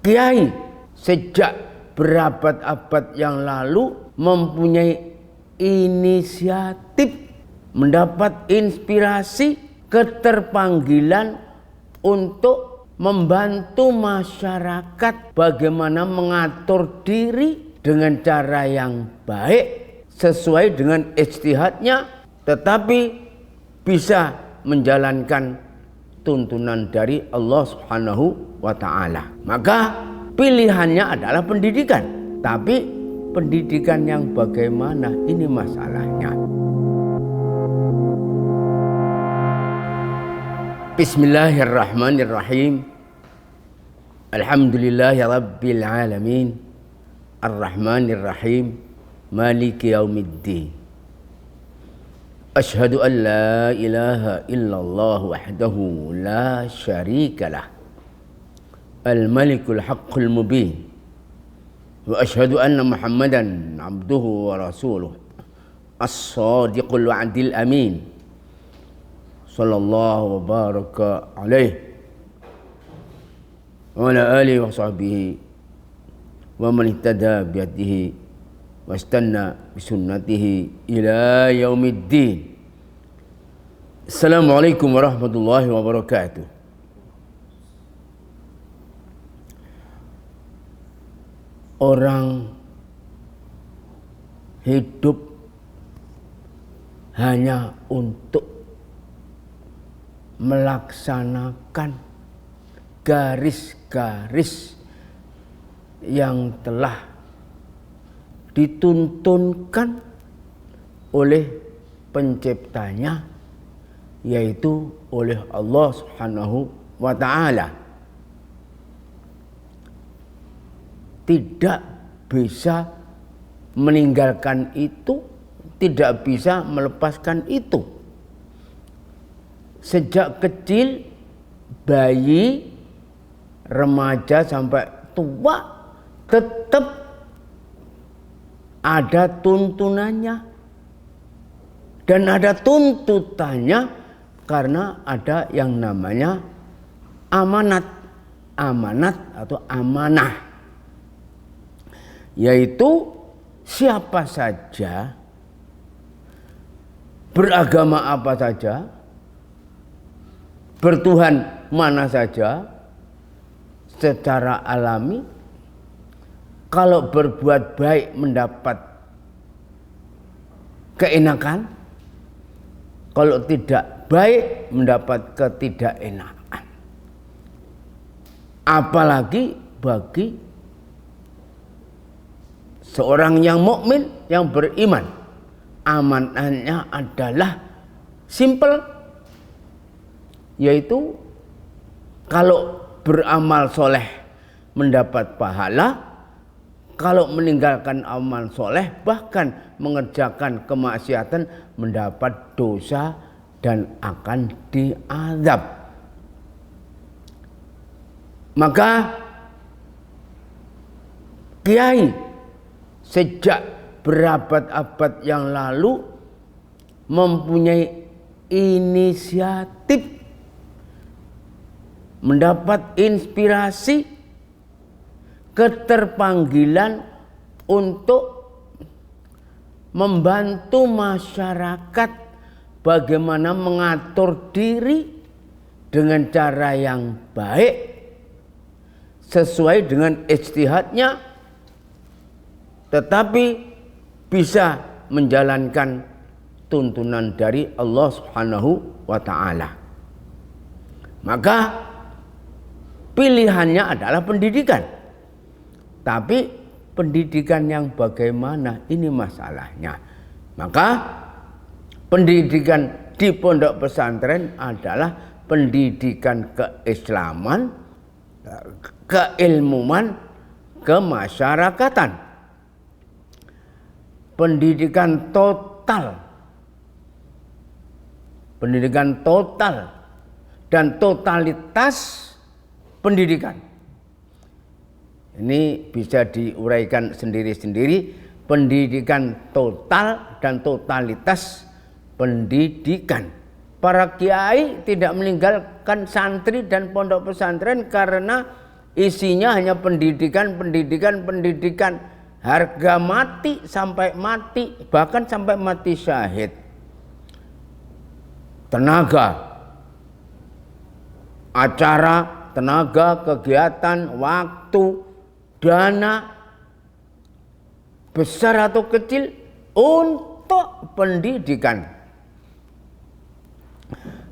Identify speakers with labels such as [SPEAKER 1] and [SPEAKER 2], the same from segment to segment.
[SPEAKER 1] Kiai sejak berabad-abad yang lalu mempunyai inisiatif, mendapat inspirasi, keterpanggilan untuk membantu masyarakat bagaimana mengatur diri dengan cara yang baik sesuai dengan ijtihadnya, tetapi bisa menjalankan tuntunan dari Allah Subhanahu wa Ta'ala. Maka pilihannya adalah pendidikan, tapi pendidikan yang bagaimana, ini masalahnya. Bismillahirrahmanirrahim. Alhamdulillahi rabbil alamin. Ar-Rahmanirrahim. Maliki yaumiddin. Ashhadu an la ilaha illallah wahdahu la syarika lah. Al-Malikul Haqqul Mubin. Wa ashhadu anna Muhammadan abduhu wa rasuluh. As-Sadiqul Wa'dil Amin. Sallallahu wa baraka alaihi wa ala alihi wa sahbihi wa man ihtada bihadihi wastanna bisunnatihi ila yaumiddin. Assalamualaikum warahmatullahi wabarakatuh. Orang hidup hanya untuk melaksanakan garis-garis yang telah dituntunkan oleh penciptanya, yaitu oleh Allah Subhanahu wa Ta'ala. Tidak bisa meninggalkan itu, tidak bisa melepaskan itu. Sejak kecil, bayi, remaja sampai tua, tetap ada tuntunannya dan ada tuntutannya, karena ada yang namanya amanat atau amanah, yaitu siapa saja, beragama apa saja, bertuhan mana saja, secara alami kalau berbuat baik mendapat keenakan, kalau tidak baik mendapat ketidakenakan. Apalagi bagi seorang yang mukmin, yang beriman, amanahnya adalah simple, yaitu kalau beramal soleh mendapat pahala, kalau meninggalkan amal soleh, bahkan mengerjakan kemaksiatan, mendapat dosa dan akan diazab. Maka kiai sejak berabad-abad yang lalu mempunyai inisiatif, mendapat inspirasi, keterpanggilan untuk membantu masyarakat bagaimana mengatur diri dengan cara yang baik sesuai dengan ijtihadnya, tetapi bisa menjalankan tuntunan dari Allah Subhanahu wa Ta'ala. Maka pilihannya adalah pendidikan, tapi pendidikan yang bagaimana, ini masalahnya. Maka pendidikan di pondok pesantren adalah pendidikan keislaman, keilmuan, kemasyarakatan. Pendidikan total dan totalitas pendidikan. Ini bisa diuraikan sendiri-sendiri. Pendidikan total dan totalitas pendidikan. Para kiai tidak meninggalkan santri dan pondok pesantren karena isinya hanya pendidikan, harga mati sampai mati, bahkan sampai mati syahid. Tenaga, acara, tenaga, kegiatan, waktu, dana, besar atau kecil untuk pendidikan.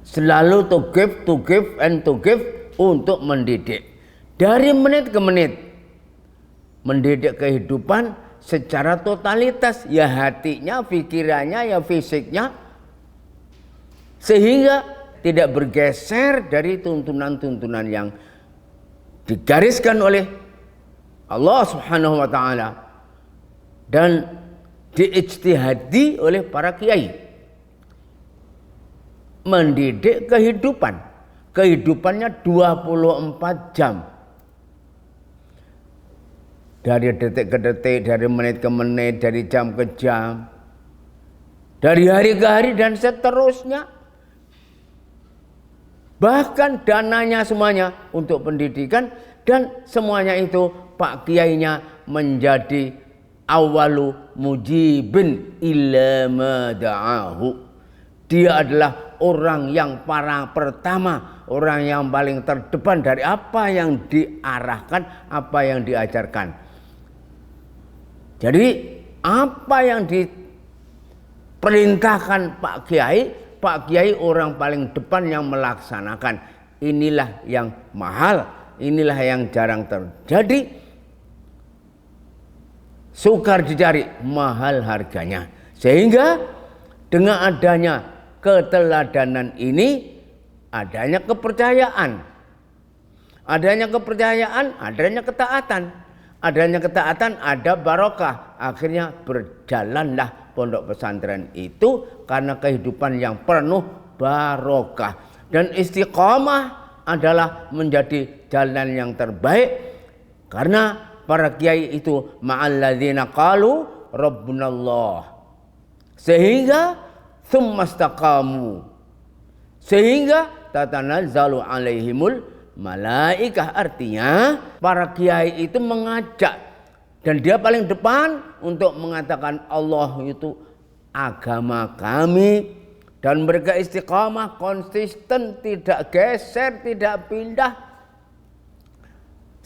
[SPEAKER 1] Selalu to give and to give untuk mendidik. Dari menit ke menit. Mendidik kehidupan secara totalitas. Ya hatinya, pikirannya, ya fisiknya. Sehingga tidak bergeser dari tuntunan-tuntunan yang digariskan oleh Allah Subhanahu wa ta'ala dan diijtihadi oleh para kiai. Mendidik kehidupannya 24 jam, dari detik ke detik, dari menit ke menit, dari jam ke jam, dari hari ke hari dan seterusnya. Bahkan dananya semuanya untuk pendidikan, dan semuanya itu Pak Kiainya menjadi awalu mujibin ila mada'ahu. Dia adalah orang yang pertama, orang yang paling terdepan dari apa yang diarahkan, apa yang diajarkan. Jadi apa yang diperintahkan Pak Kiai orang paling depan yang melaksanakan. Inilah yang mahal, inilah yang jarang terjadi. Sukar dicari, mahal harganya. Sehingga dengan adanya keteladanan ini, adanya kepercayaan. Adanya kepercayaan, adanya ketaatan. Adanya ketaatan, ada barokah. Akhirnya berjalanlah pondok pesantren itu karena kehidupan yang penuh barokah. Dan istiqamah adalah menjadi jalan yang terbaik. Karena para kiai itu ma'alladzina qalu rabbunallah. Sehingga tsumastaqamu, sehingga tatanazzalu alaihimul malaikah. Artinya para kiai itu mengajak, dan dia paling depan untuk mengatakan Allah itu agama kami, dan mereka istiqamah, konsisten, tidak geser, tidak pindah,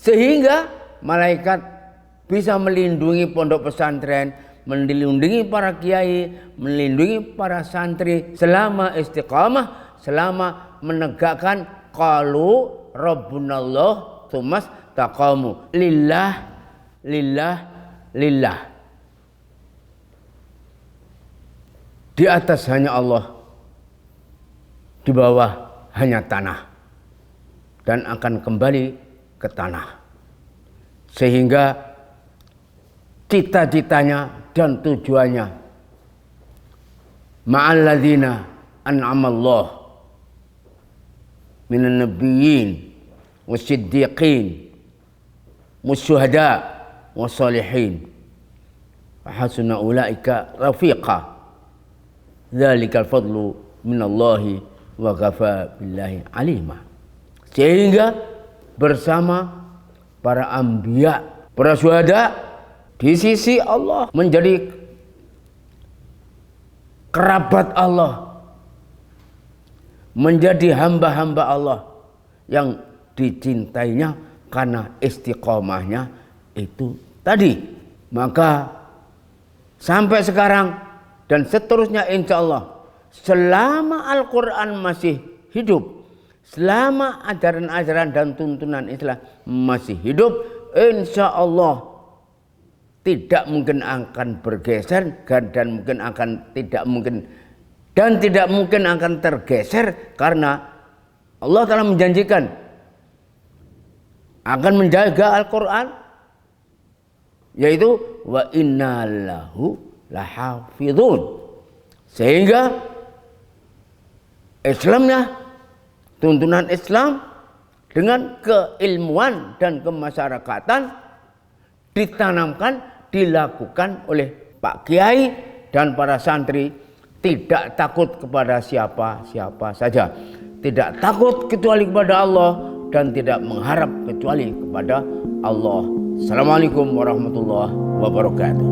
[SPEAKER 1] sehingga malaikat bisa melindungi pondok pesantren, melindungi para kiai, melindungi para santri selama istiqamah, selama menegakkan qalu rabbunallah tsumas taqamu lillah lillah lillah. Di atas hanya Allah, di bawah hanya tanah, dan akan kembali ke tanah. Sehingga cita-citanya dan tujuannya ma'alladzina an'amallah minan nabiyyin wasiddiqin wasyuhada wassalihin wa hasuna ulaika rafiqa dzalikal fadlu minallahi wa kafa billahi alima. Sehingga bersama para anbiya, para syuhada di sisi Allah, menjadi kerabat Allah, menjadi hamba-hamba Allah yang dicintainya karena istiqomahnya itu tadi. Maka sampai sekarang dan seterusnya insya Allah, selama Al-Quran masih hidup, selama ajaran-ajaran dan tuntunan Islam masih hidup, insya Allah tidak mungkin akan bergeser, dan tidak mungkin akan tergeser, karena Allah telah menjanjikan akan menjaga Al-Quran, yaitu wa inna lahu lahafidhun. Sehingga Islamnya, tuntunan Islam dengan keilmuan dan kemasyarakatan ditanamkan, dilakukan oleh Pak Kiai dan para santri, tidak takut kepada siapa-siapa saja, tidak takut kecuali kepada Allah, dan tidak mengharap kecuali kepada Allah. Assalamualaikum warahmatullahi wabarakatuh.